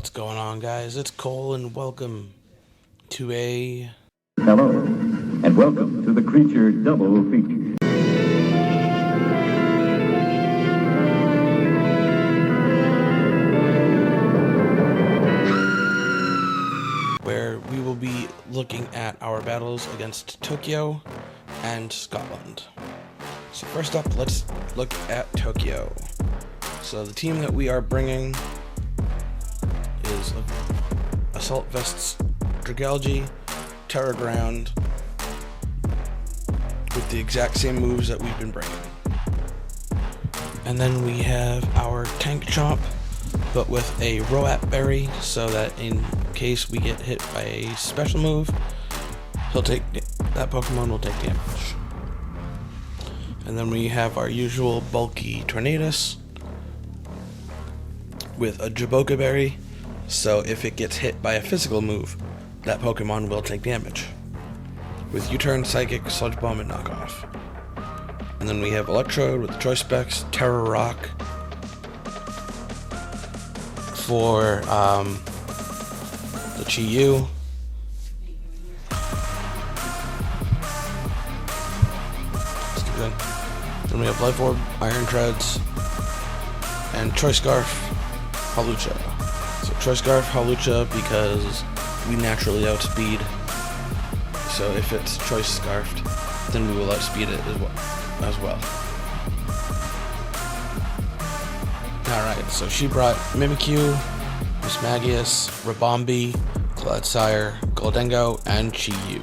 What's going on, guys? It's Cole, and welcome to a... Hello, and welcome to the Creature Double Feature. Where we will be looking at our battles against Tokyo and Scotland. So first up, let's look at Tokyo. So the team that we are bringing is Assault Vests Dragalge, Terra Ground, with the exact same moves that we've been bringing. And then we have our Tank Chomp, but with a Roat Berry, so that in case we get hit by a special move, that Pokemon will take damage. And then we have our usual bulky Tornadus with a Jaboca Berry, so if it gets hit by a physical move, that Pokemon will take damage, with U-Turn, Psychic, Sludge Bomb, and Knockoff. And then we have Electrode with Choice Specs, Terra Rock for the Chi-Yu. Then we have Life Orb, Iron Treads, and Choice Scarf, Hawlucha. So Choice Scarf, Hawlucha, because we naturally outspeed. So if it's Choice Scarfed, then we will outspeed it as well. Alright, so she brought Mimikyu, Mismagius, Ribombee, Clodsire, Gholdengo, and Chi-Yu.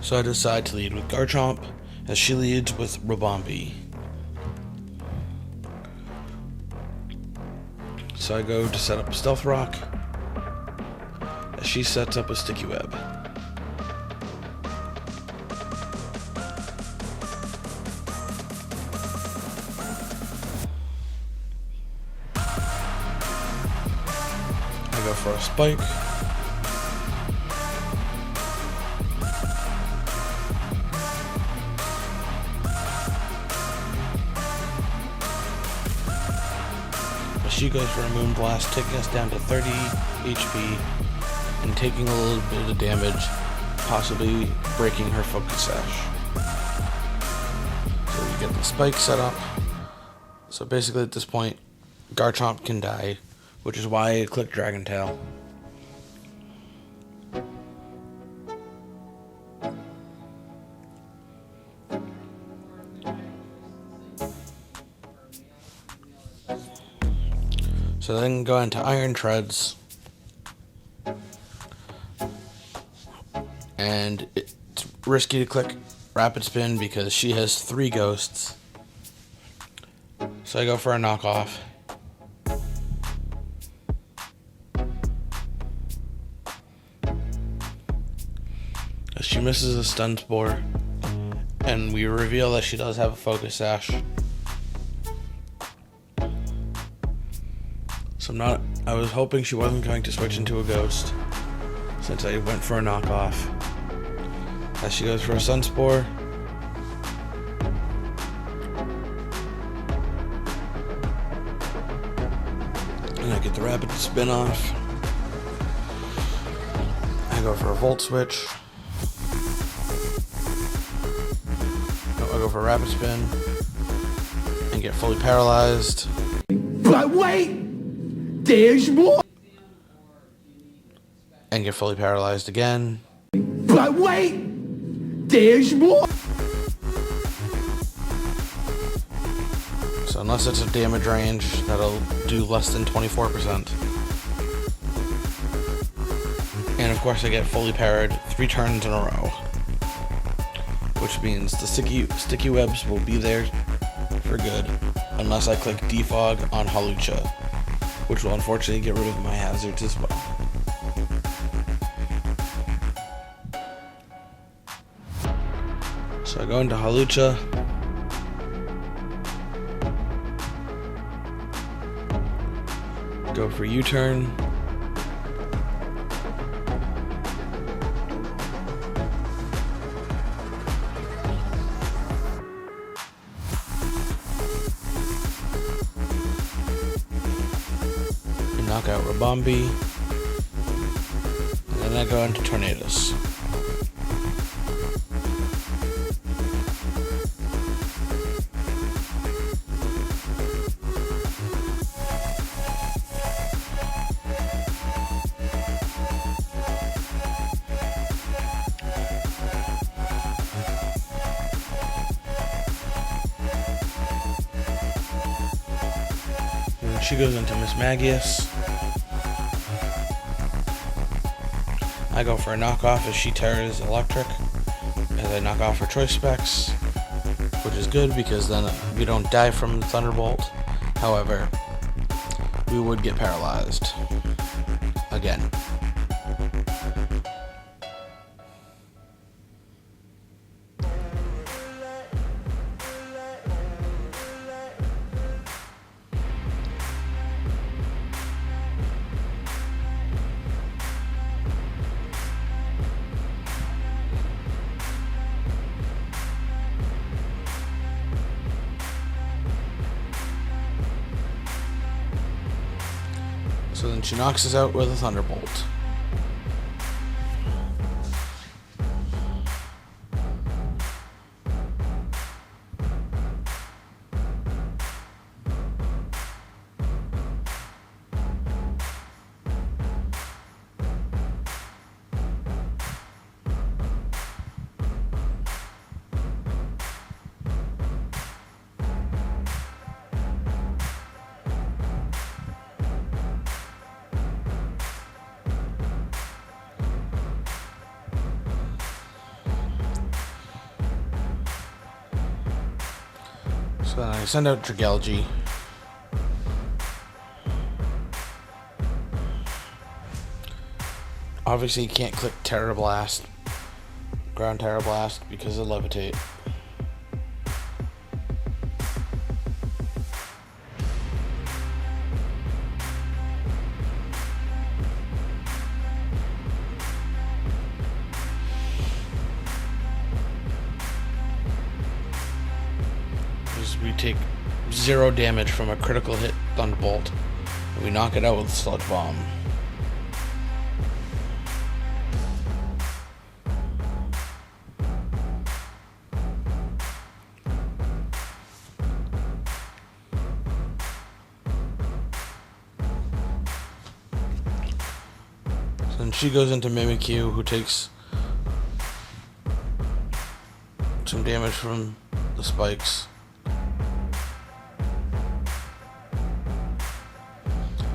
So I decide to lead with Garchomp, as she leads with Ribombee. So I go to set up a Stealth Rock, as she sets up a Sticky Web. I go for a Spike. She goes for a Moonblast, taking us down to 30 HP and taking a little bit of damage, possibly breaking her Focus Sash. So we get the Spike set up. So basically at this point, Garchomp can die, which is why I click Dragon Tail. So then go into Iron Treads, and it's risky to click Rapid Spin because she has 3 ghosts. So I go for a knockoff. She misses a Stun Spore, and we reveal that she does have a Focus Sash. So I was hoping she wasn't going to switch into a ghost, since I went for a knockoff. As she goes for a Sunspore. And I get the Rapid Spin off. I go for a Volt Switch. No, I go for a Rapid Spin. And get fully paralyzed. But wait! There's more! And get fully paralyzed again. But wait! There's more! So unless it's a damage range, that'll do less than 24%. And of course I get fully parried 3 turns in a row. Which means the sticky webs will be there for good, unless I click Defog on Hawlucha, which will unfortunately get rid of my hazards as well. So I go into Hawlucha. Go for U-turn. And knock out Ribombee. And then I go into Tornadus. She goes into Mismagius. I go for a knockoff as she tears electric. As I knock off her choice specs, which is good because then we don't die from Thunderbolt. However, we would get paralyzed again. So then she knocks us out with a Thunderbolt. So then I send out Dragalge. Obviously you can't click Terra Blast, Ground Terra Blast because of Levitate. We take 0 damage from a critical hit Thunderbolt, and we knock it out with Sludge Bomb. So then she goes into Mimikyu, who takes some damage from the spikes.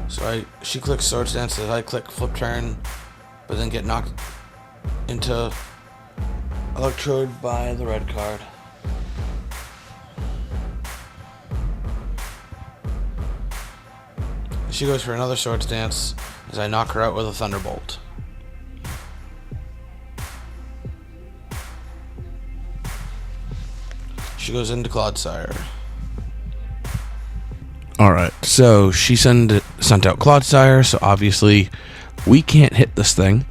So she clicks Swords Dance as I click Flip Turn, but then get knocked into Electrode by the red card. She goes for another Swords Dance as I knock her out with a Thunderbolt. She goes into Clodsire. Alright, so she sent out Clodsire, so obviously we can't hit this thing.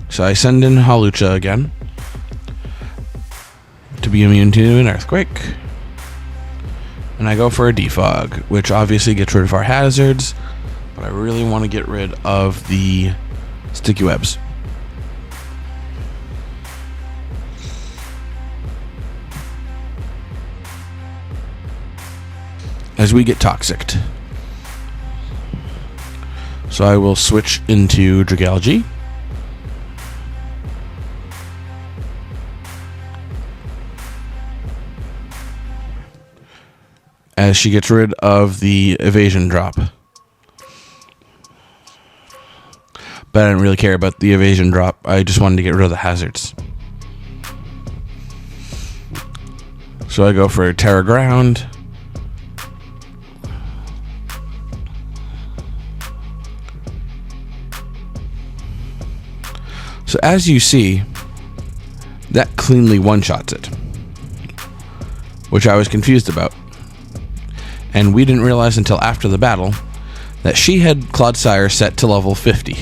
So I send in Hawlucha again to be immune to an Earthquake. And I go for a Defog, which obviously gets rid of our hazards, but I really want to get rid of the Sticky Webs. As we get Toxicked. So I will switch into Dragalge. As she gets rid of the evasion drop. But I didn't really care about the evasion drop. I just wanted to get rid of the hazards. So I go for Terra Ground. So as you see, that cleanly one-shots it. which I was confused about. And we didn't realize until after the battle that she had Clodsire set to level 50.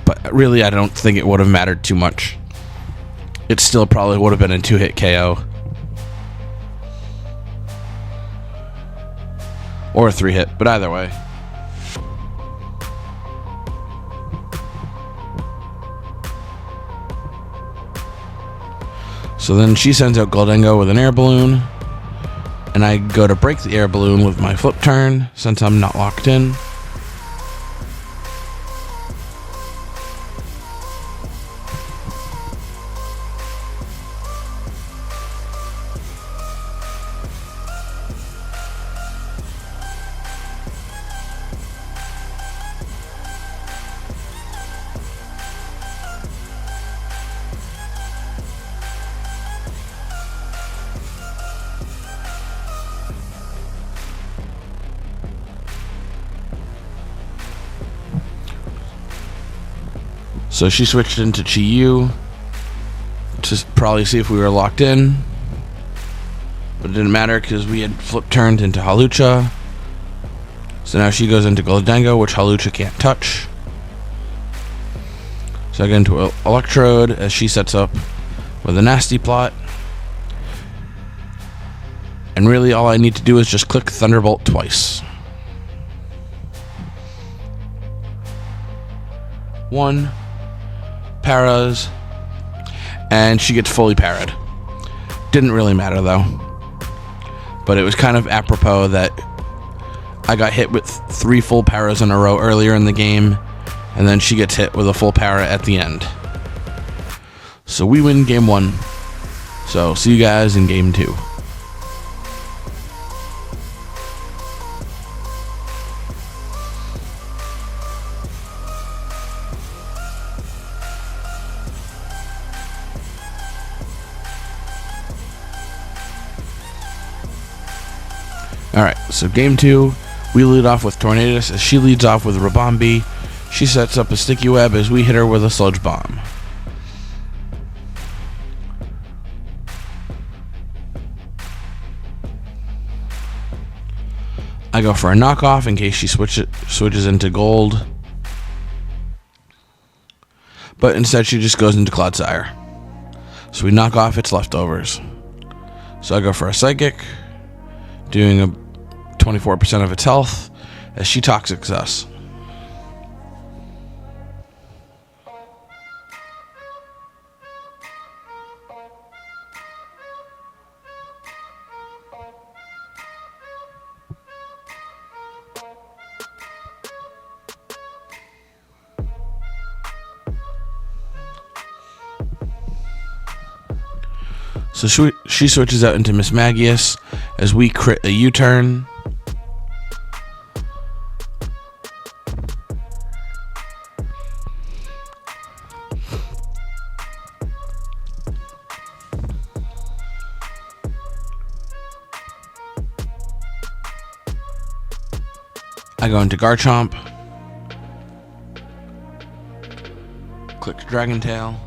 But really, I don't think it would have mattered too much. It still probably would have been a 2-hit KO. Or a 3-hit, but either way. So then she sends out Gholdengo with an air balloon. And I go to break the air balloon with my flip turn, since I'm not locked in. So she switched into Chi-Yu to probably see if we were locked in. But it didn't matter because we had flip turned into Hawlucha. So now she goes into Gholdengo, which Hawlucha can't touch. So I get into Electrode as she sets up with a nasty plot. And really all I need to do is just click Thunderbolt twice. 1. Paras, and she gets fully parried. Didn't really matter though, but it was kind of apropos that I got hit with 3 full paras in a row earlier in the game, and then she gets hit with a full para at the end. So we win game 1. So see you guys in game 2. Alright, so game 2, we lead off with Tornadus as she leads off with Ribombee. She sets up a sticky web as we hit her with a sludge bomb. I go for a knockoff in case she switches into gold. But instead she just goes into Clodsire. So we knock off its leftovers. So I go for a psychic, doing a 24% of its health as she toxics us. So she switches out into Mismagius as we crit a U-turn. I go into Garchomp. Click Dragon Tail.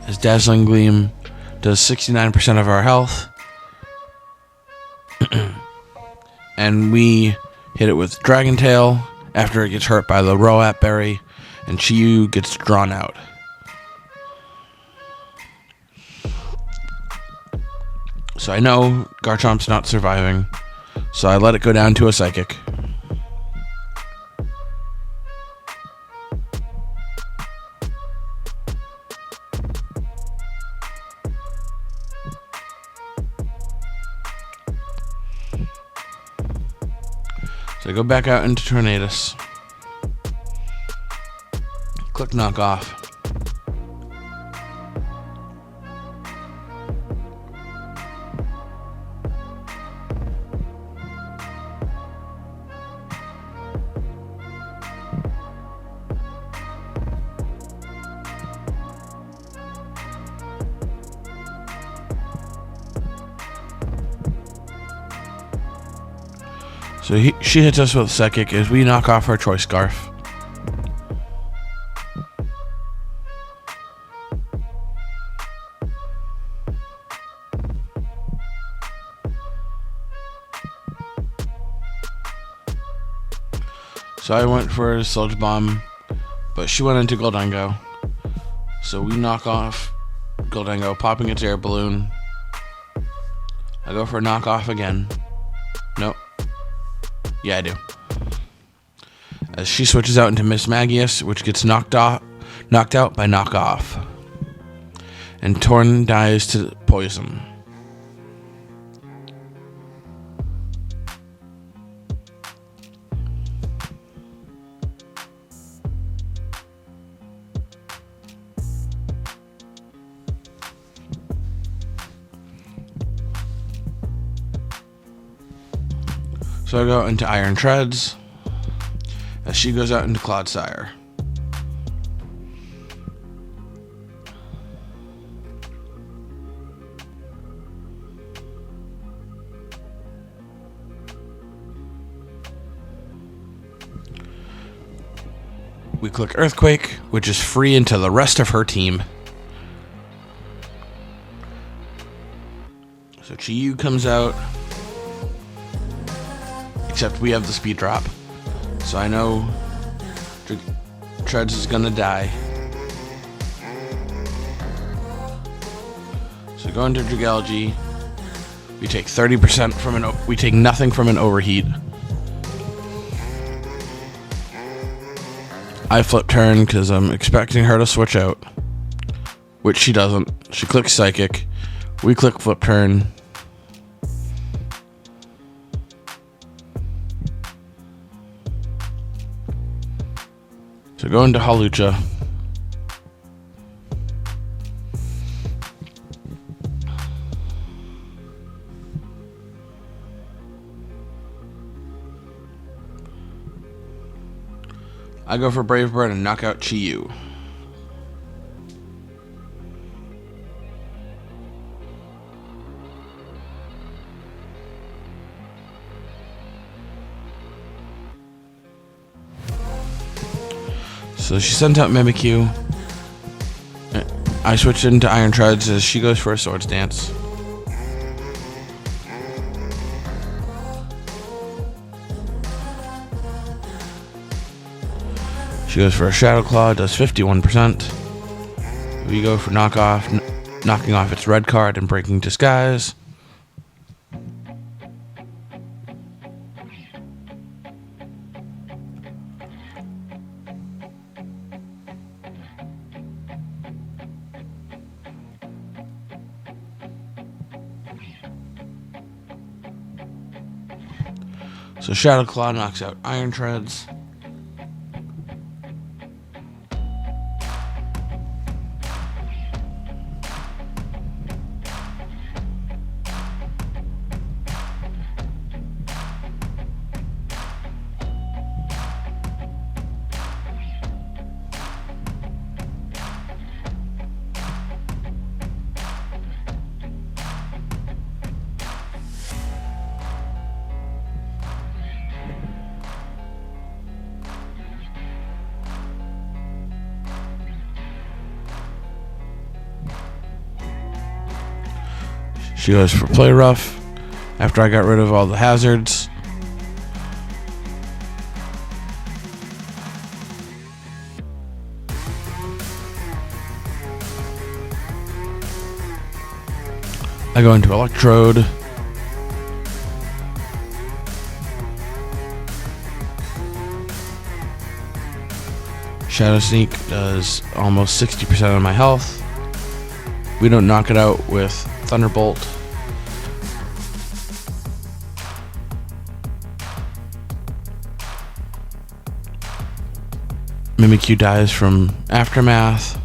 As Dazzling Gleam does 69% of our health. And we hit it with Dragon Tail after it gets hurt by the Roat Berry, and Chi-Yu gets drawn out. So I know Garchomp's not surviving, so I let it go down to a Psychic. So I go back out into Tornadus. Click knockoff. So she hits us with Psychic as we knock off her Choice Scarf. So I went for a Sludge Bomb, but she went into Gholdengo. So we knock off Gholdengo, popping its air balloon. I go for a knockoff again. Nope. Yeah, I do. As she switches out into Mismagius, which gets knocked out by knockoff. And Torn dies to poison. So I go into Iron Treads, as she goes out into Clodsire. We click Earthquake, which is free into the rest of her team. So Chi-Yu comes out. Except we have the speed drop. So I know Treads is gonna die. So go into Dragalge. We take 30% from we take nothing from an overheat. I flip turn because I'm expecting her to switch out, which she doesn't. She clicks Psychic. We click flip turn. So go into Hawlucha. I go for Brave Bird and knock out Chi-Yu. So she sent out Mimikyu. I switched into Iron Treads as she goes for a Swords Dance. She goes for a Shadow Claw, does 51%. We go for knockoff, knocking off its red card and breaking Disguise. So Shadow Claw knocks out Iron Treads. She goes for Play Rough after I got rid of all the hazards. I go into Electrode. Shadow Sneak does almost 60% of my health. We don't knock it out with Thunderbolt. Mimikyu dies from Aftermath.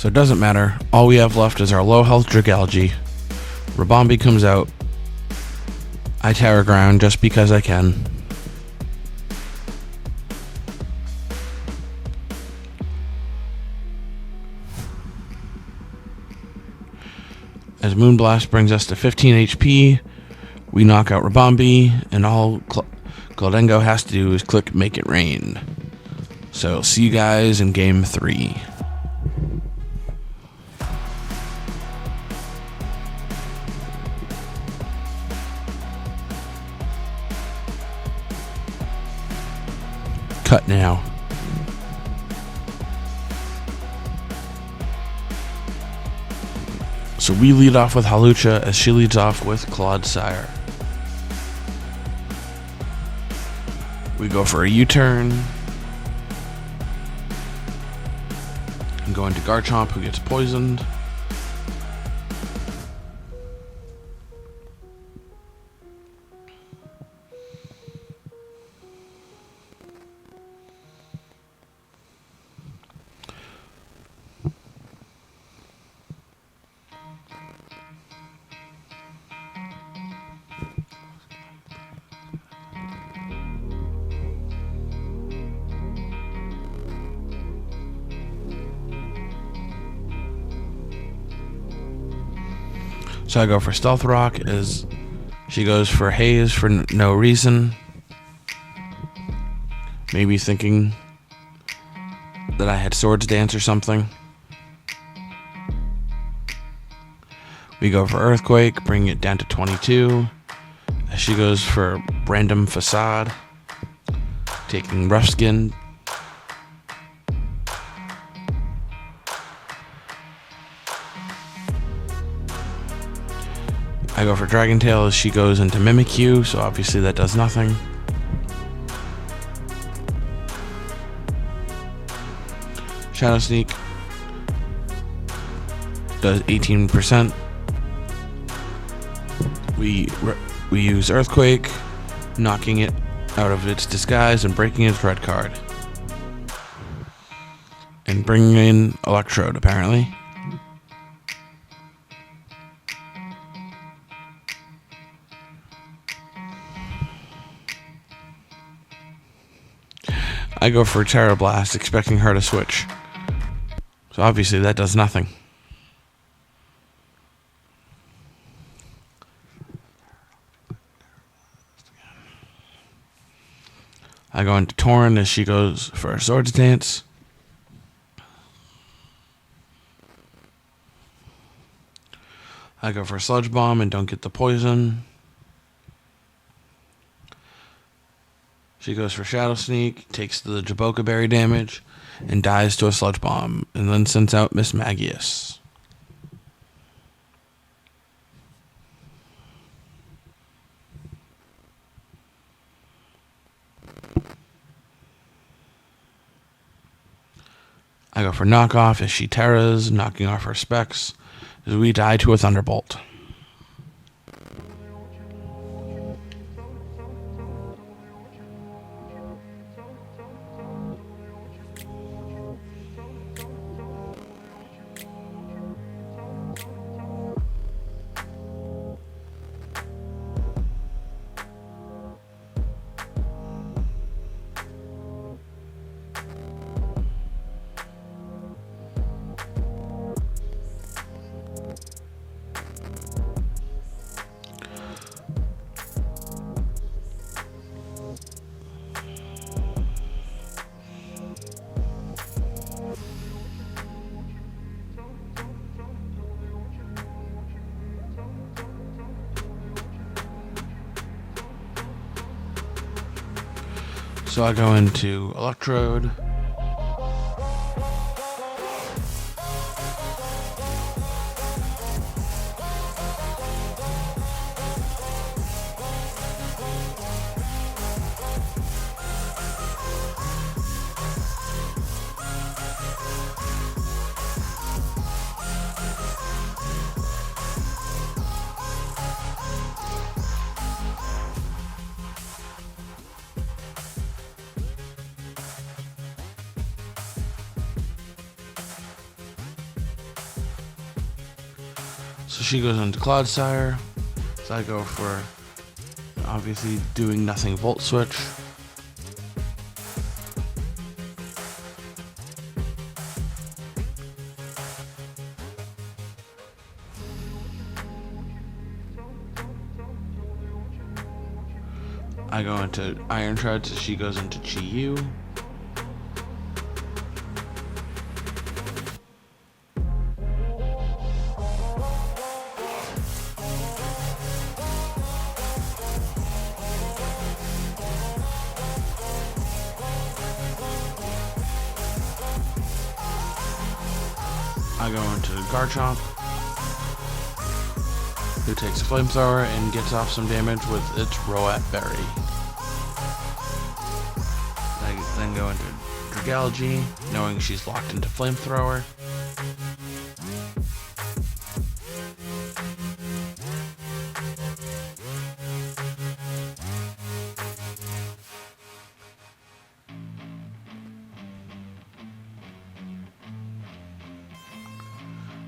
So it doesn't matter. All we have left is our low health Dragalge. Ribombee comes out. I Terra Ground just because I can. As Moonblast brings us to 15 HP, we knock out Ribombee, and all Gholdengo has to do is click Make It Rain. So see you guys in Game 3. Cut now. So we lead off with Hawlucha as she leads off with Clodsire. We go for a U-turn. And go into Garchomp, who gets poisoned. So I go for Stealth Rock as she goes for Haze for no reason. Maybe thinking that I had Swords Dance or something. We go for Earthquake, bringing it down to 22. As she goes for Random Facade, taking Rough Skin. I go for Dragon Tail as she goes into Mimikyu, so obviously that does nothing. Shadow Sneak does 18%. We use Earthquake, knocking it out of its disguise and breaking its red card. And bringing in Electrode, apparently. I go for Terra Blast, expecting her to switch. So obviously that does nothing. I go into Torn as she goes for a Swords Dance. I go for a Sludge Bomb and don't get the poison. She goes for Shadow Sneak, takes the Jaboka Berry damage, and dies to a Sludge Bomb, and then sends out Mismagius. I go for Knockoff as she terras, knocking off her specs, as we die to a Thunderbolt. So I go into Electrode. So she goes into Clodsire. So I go for obviously doing nothing Volt Switch. I go into Iron Tread, so she goes into Chi-Yu. I go into Garchomp, who takes a flamethrower and gets off some damage with its Roat Berry. I then go into Dragalge, knowing she's locked into flamethrower.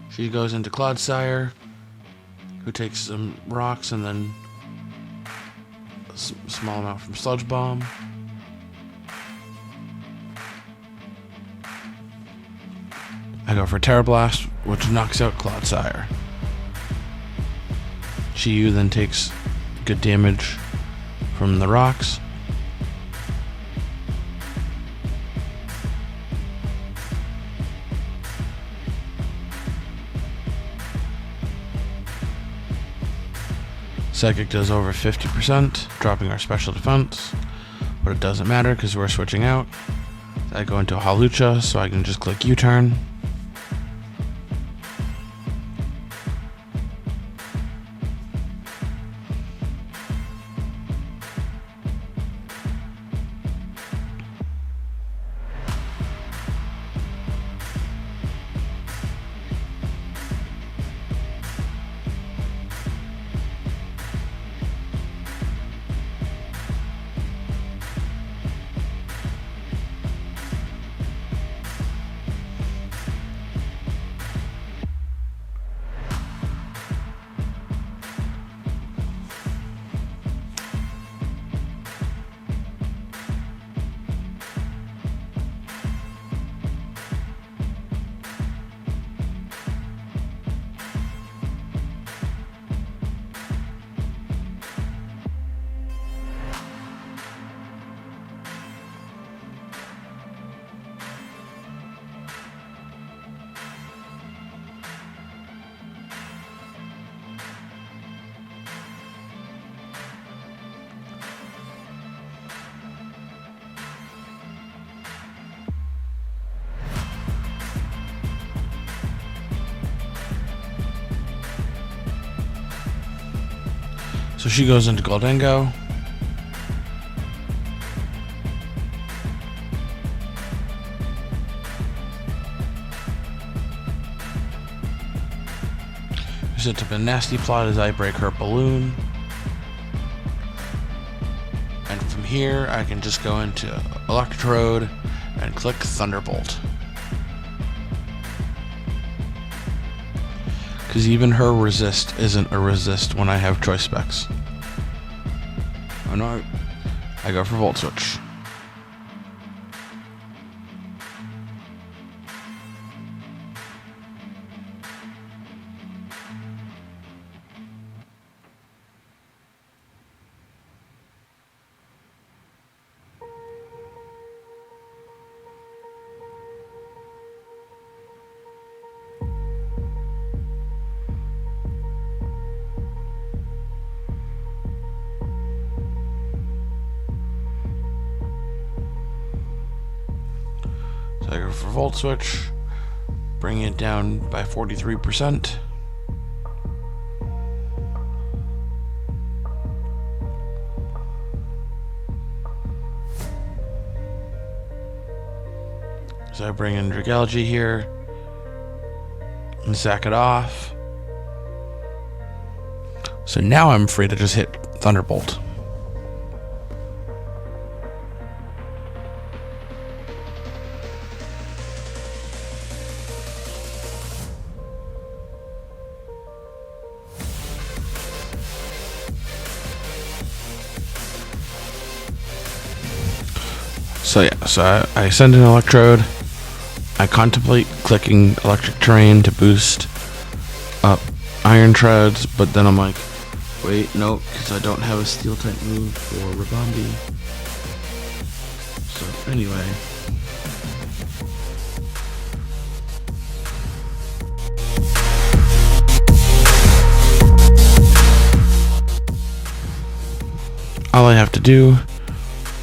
She goes into Clodsire, who takes some rocks and then a small amount from Sludge Bomb. I go for Terra Blast, which knocks out Clodsire. Chi-Yu then takes good damage from the rocks. Psychic does over 50%, dropping our special defense, but it doesn't matter because we're switching out. I go into Hawlucha, so I can just click U-turn. So she goes into Gholdengo. We set up a nasty plot as I break her balloon. And from here, I can just go into Electrode and click Thunderbolt. Because even her resist isn't a resist when I have choice specs. Oh no, I go for Volt Switch. I go for Volt Switch, bring it down by 43%. So I bring in Dragalge here and sack it off. So now I'm free to just hit Thunderbolt. I send an Electrode. I contemplate clicking Electric Terrain to boost up Iron Treads, but then I'm like, wait, no, because I don't have a Steel type move for Ribombee. So anyway. All I have to do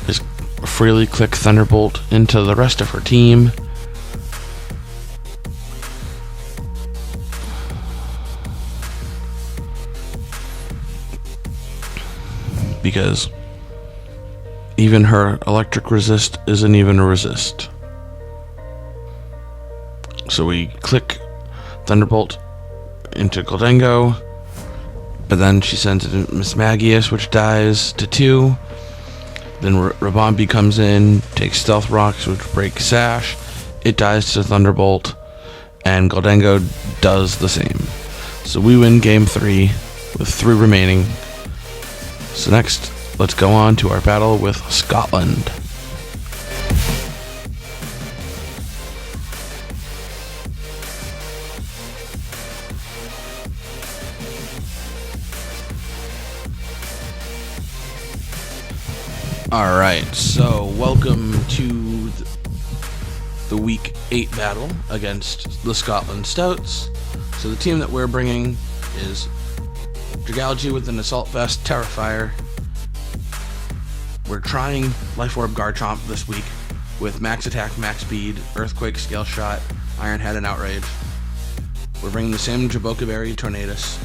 is freely click Thunderbolt into the rest of her team. Because even her electric resist isn't even a resist. So we click Thunderbolt into Gholdengo, but then she sends it to Mismagius, which dies to 2. Then Ribombee comes in, takes Stealth Rocks, which break Sash. It dies to Thunderbolt, and Gholdengo does the same. So we win game 3 with 3 remaining. So next, let's go on to our battle with Scotland. Alright, so welcome to the Week 8 battle against the Scotland Stouts. So the team that we're bringing is Dragalge with an Assault Vest, Terrifier. We're trying Life Orb Garchomp this week with Max Attack, Max Speed, Earthquake, Scale Shot, Iron Head, and Outrage. We're bringing the same Jaboka Berry, Tornadus.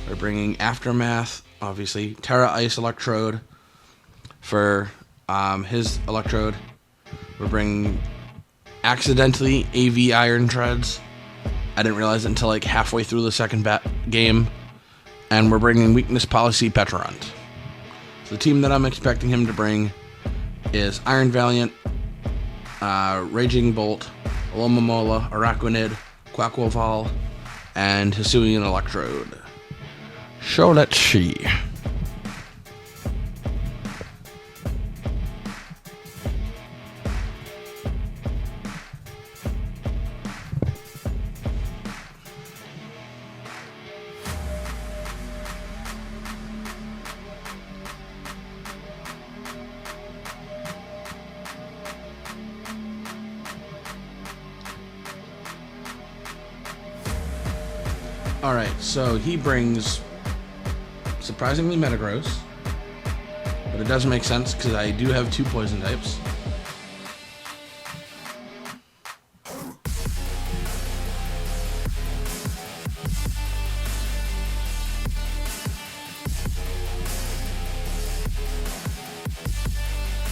We're bringing Aftermath, obviously, Terra Ice Electrode for his Electrode. We're bringing accidentally AV Iron Treads. I didn't realize it until like halfway through the second game. And we're bringing Weakness Policy Pecharunt. So the team that I'm expecting him to bring is Iron Valiant, Raging Bolt, Alomomola, Araquanid, Quaquaval, and Hisui and Electrode. So let's see. Alright, so he brings, surprisingly, Metagross. But it doesn't make sense because I do have 2 poison types.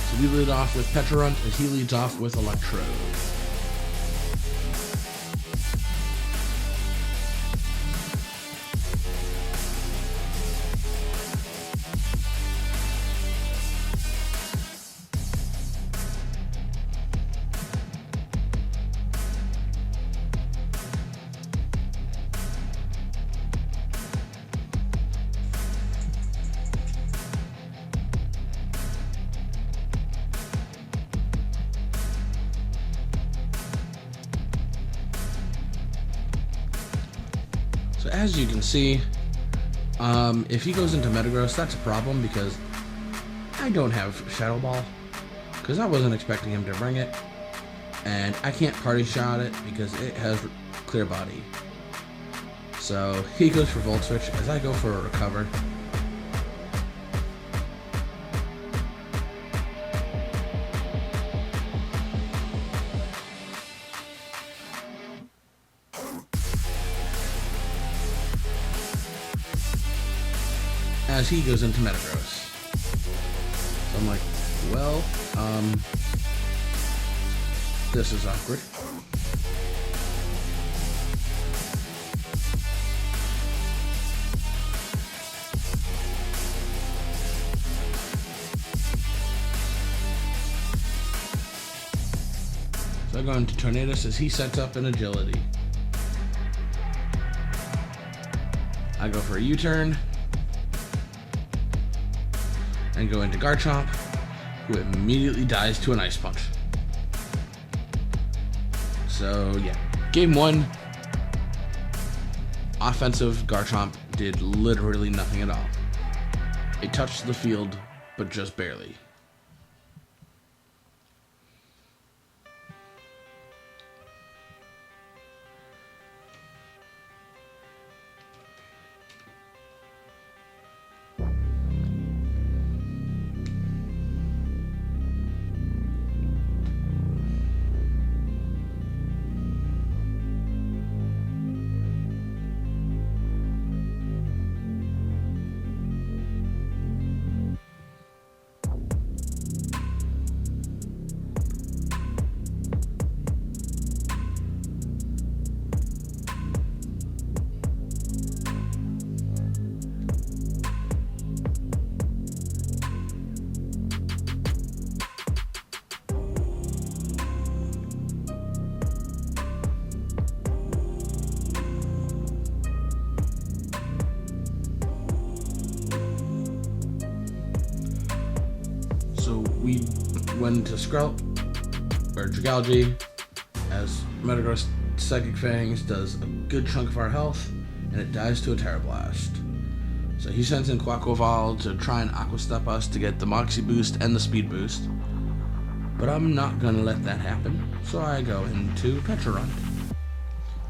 So we lead off with Pecharunt as he leads off with Electrode. So as you can see, if he goes into Metagross, that's a problem because I don't have Shadow Ball, because I wasn't expecting him to bring it, and I can't Party Shot it because it has Clear Body. So he goes for Volt Switch as I go for a Recover. As he goes into Metagross. So I'm like, well, this is awkward. So I go into Tornadus as he sets up an Agility. I go for a U-turn. And go into Garchomp. who immediately dies to an Ice Punch. So, yeah. Game 1, offensive Garchomp did literally nothing at all. It touched the field, but just barely. So we went to Skrelp, or Dragalge, as Metagross Psychic Fangs does a good chunk of our health, and it dies to a Terra Blast. So he sends in Quaquaval to try and Aqua Step us to get the Moxie boost and the Speed boost. But I'm not gonna let that happen, so I go into Pecharunt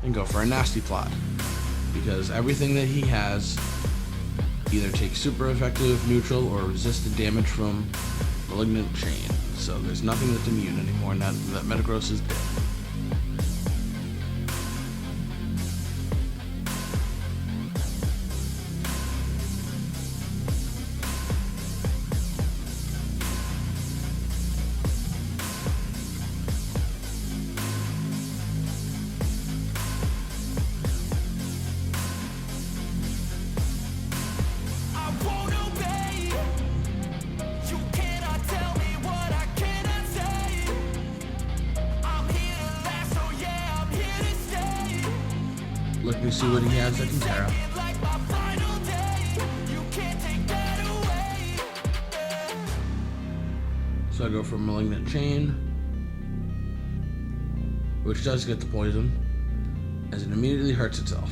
and go for a Nasty Plot, because everything that he has either takes super effective, neutral, or resisted damage from Malignant Chain. So there's nothing that's immune anymore now that Metagross is dead. Let me see what he has that can Terra. So I go for Malignant Chain, which does get the poison, as it immediately hurts itself.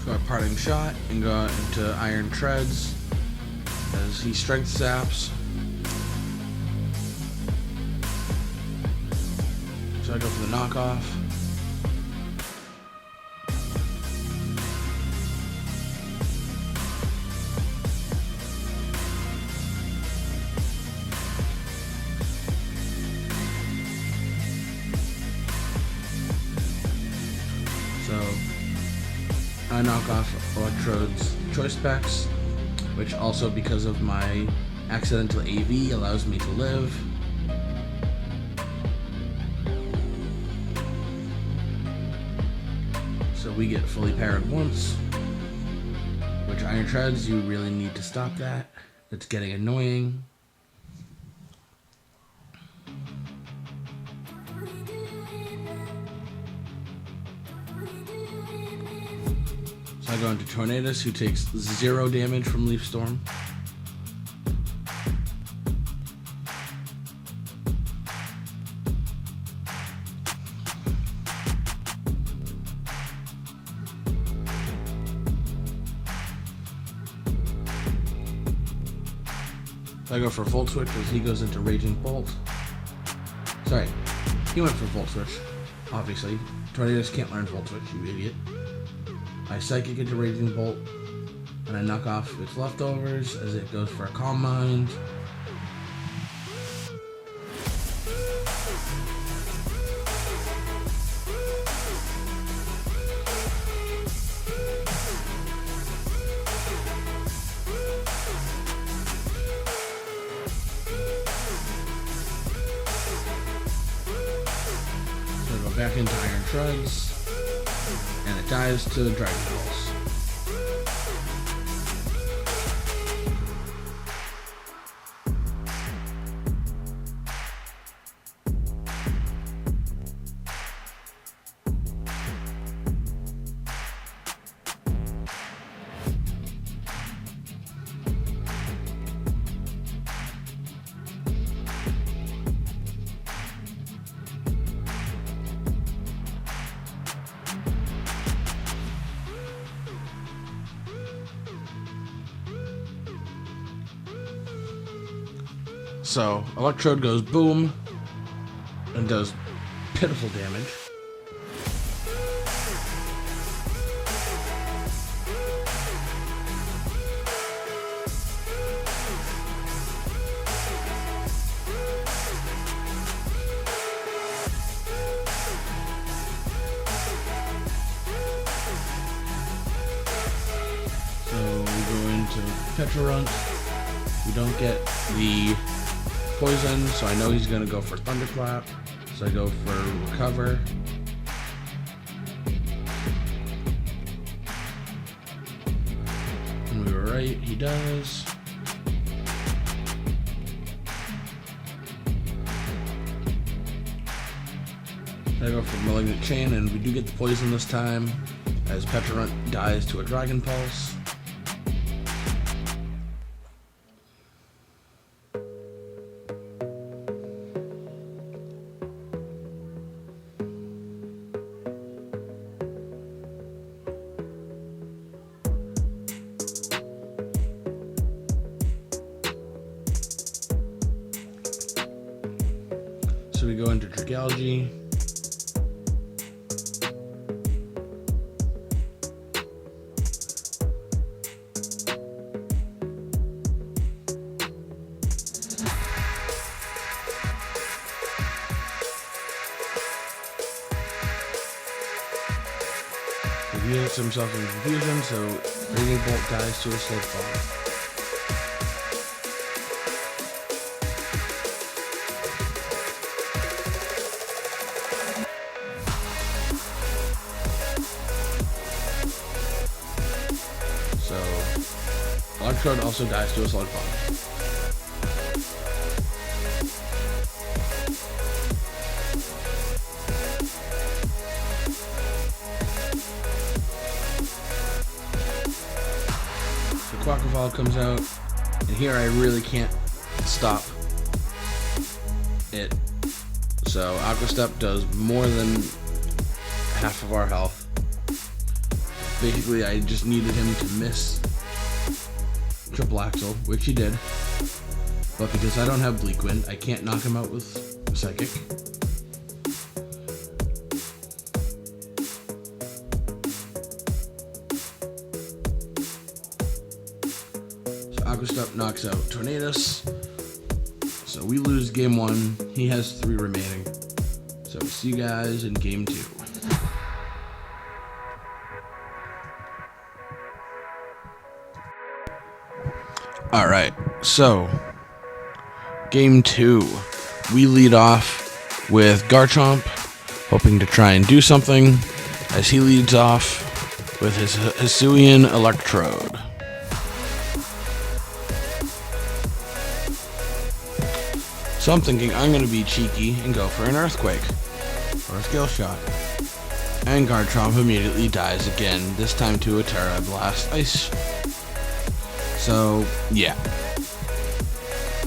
So I Parting Shot and go into Iron Treads as he Strength Zaps. So I go for the knockoff. So I knock off Electrode's Choice Specs, which also, because of my accidental AV, allows me to live. So we get fully parried once, which Iron Treads, you really need to stop that. It's getting annoying. So I go into Tornadus, who takes 0 damage from Leaf Storm. So I go for Volt Switch as he goes into Raging Bolt. Sorry, he went for Volt Switch, obviously. Tornadus can't learn Volt Switch, you idiot. I Psychic into Raging Bolt, and I knock off its leftovers as it goes for a Calm Mind. So I go back into Iron Treads, and it dies to Dragalge. So Electrode goes boom and does pitiful damage. So we go into Pecharunt. We don't get the poison, so I know he's going to go for Thunderclap. So I go for Recover. And we were right, he does. So I go for Malignant Chain, and we do get the poison this time, as Pecharunt dies to a Dragon Pulse. So we go into Dragalge. He heals himself in confusion, so Raging Bolt dies to a Sludge Bomb. So Electrode also dies to a Sludge Bomb. Quaquaval comes out, and here I really can't stop it. So Aqua Step does more than half of our health. Basically, I just needed him to miss Triple Axle, which he did. But because I don't have Bleak Wind, I can't knock him out with Psychic. Aqua Step knocks out Tornadus. So we lose game 1. He has 3 remaining. So see you guys in game 2. Alright, so game 2. We lead off with Garchomp, hoping to try and do something, as he leads off with his Hisuian Electrode. So I'm thinking I'm going to be cheeky and go for an Earthquake, or a Skill Shot. And Garchomp immediately dies again, this time to a Terra Blast Ice. So, yeah.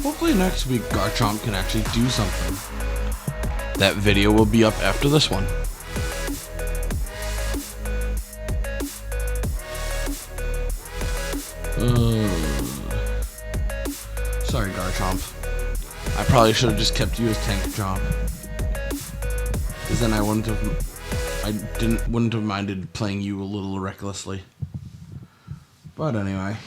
Hopefully next week Garchomp can actually do something. That video will be up after this one. Sorry, Garchomp. I probably should have just kept you as Tank Chomp, because then I wouldn't have minded playing you a little recklessly. But anyway.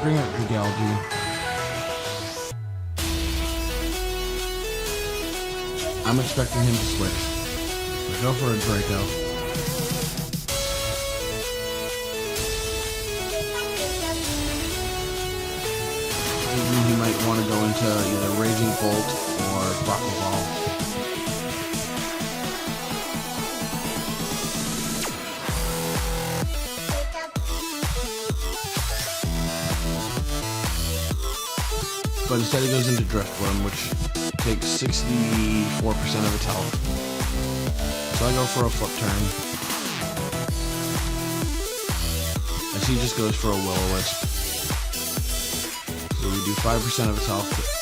Bring out Dragalge. I'm expecting him to switch. So go for a Draco. He might want to go into either Raging Bolt or Quaquaval. But instead he goes into Drifblim, which takes 64% of its health. So I go for a flip turn. As he just goes for a Will-O-Wisp. So we do 5% of its health.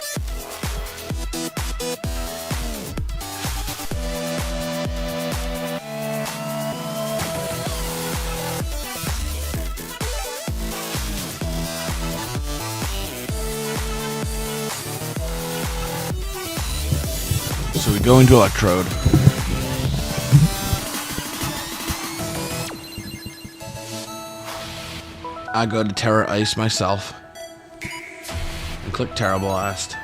So we go into Electrode. I go to Terra Ice myself and click Terra Blast.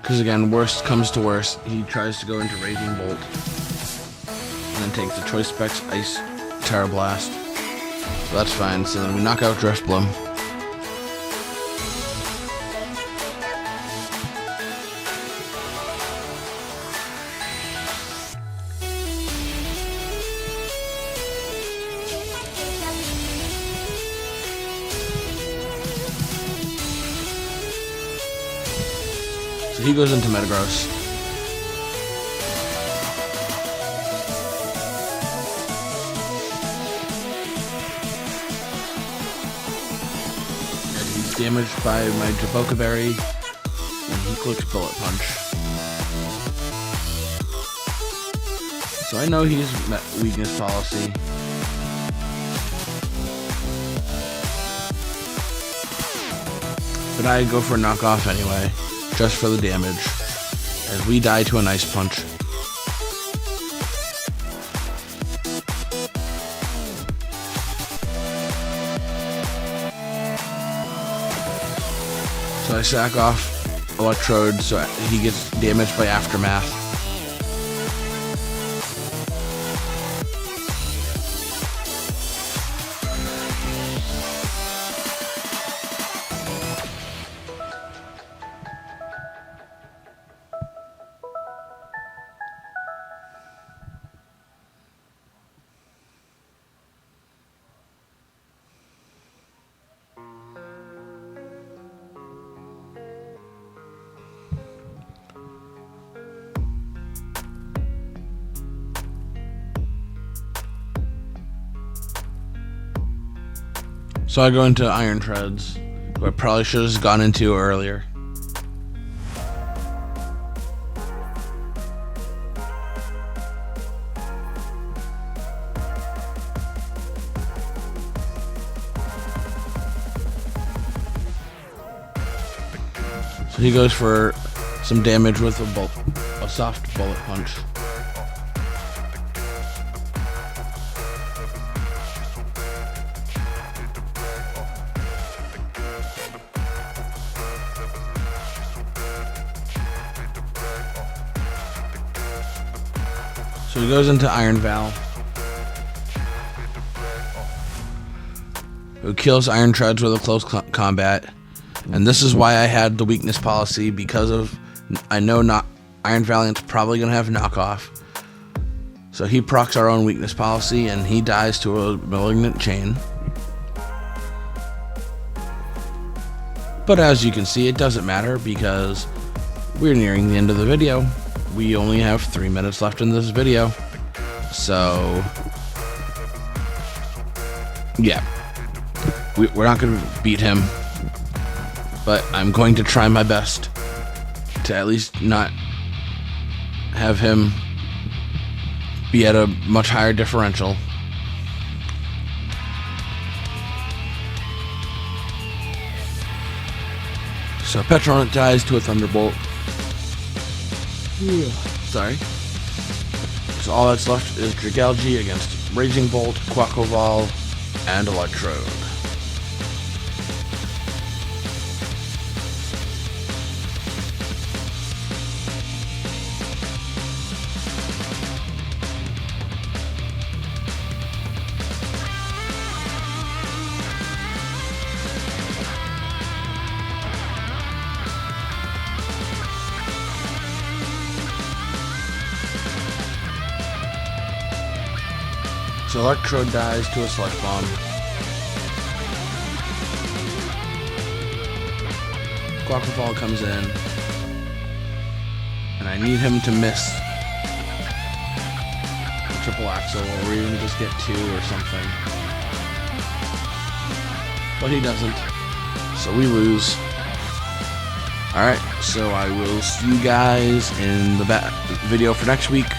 Because again, worst comes to worst, he tries to go into Raging Bolt and then takes the Choice Specs Ice Terra Blast. So that's fine. So then we knock out Drifblim. So he goes into Metagross. And he's damaged by my Jaboka Berry, and he clicks Bullet Punch. So I know he's met weakness policy. But I go for a knockoff anyway, just for the damage, as we die to an Ice Punch. So I sack off Electrode so he gets damaged by Aftermath. So I go into Iron Treads, who I probably should have gone into earlier. So he goes for some damage with a soft Bullet Punch. So he goes into Iron Val, who kills Iron Treads with a close combat. And this is why I had the weakness policy, because of I know not Iron Valiant's probably going to have knockoff. So he procs our own weakness policy and he dies to a Malignant Chain. But as you can see, it doesn't matter because we're nearing the end of the video. We only have 3 minutes left in this video. So, yeah. We're not going to beat him. But I'm going to try my best to at least not have him be at a much higher differential. So Pecharunt dies to a Thunderbolt. Sorry. So all that's left is Dragalge against Raging Bolt, Quaquaval, and Electrode. So Electrode dies to a Sludge Bomb. Quaquaval comes in, and I need him to miss the triple axle, or even just get 2 or something. But he doesn't, so we lose. Alright, so I will see you guys in the video for next week,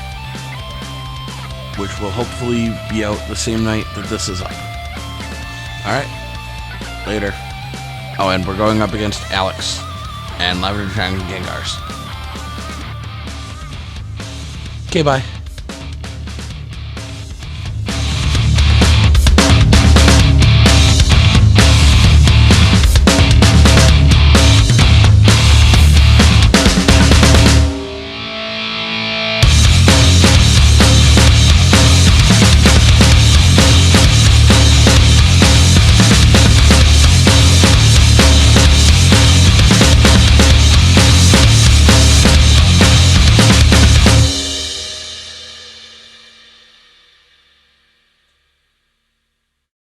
which will hopefully be out the same night that this is up. Alright, later. Oh, and we're going up against Alex and Lavender Dragon Gengars. Okay, bye.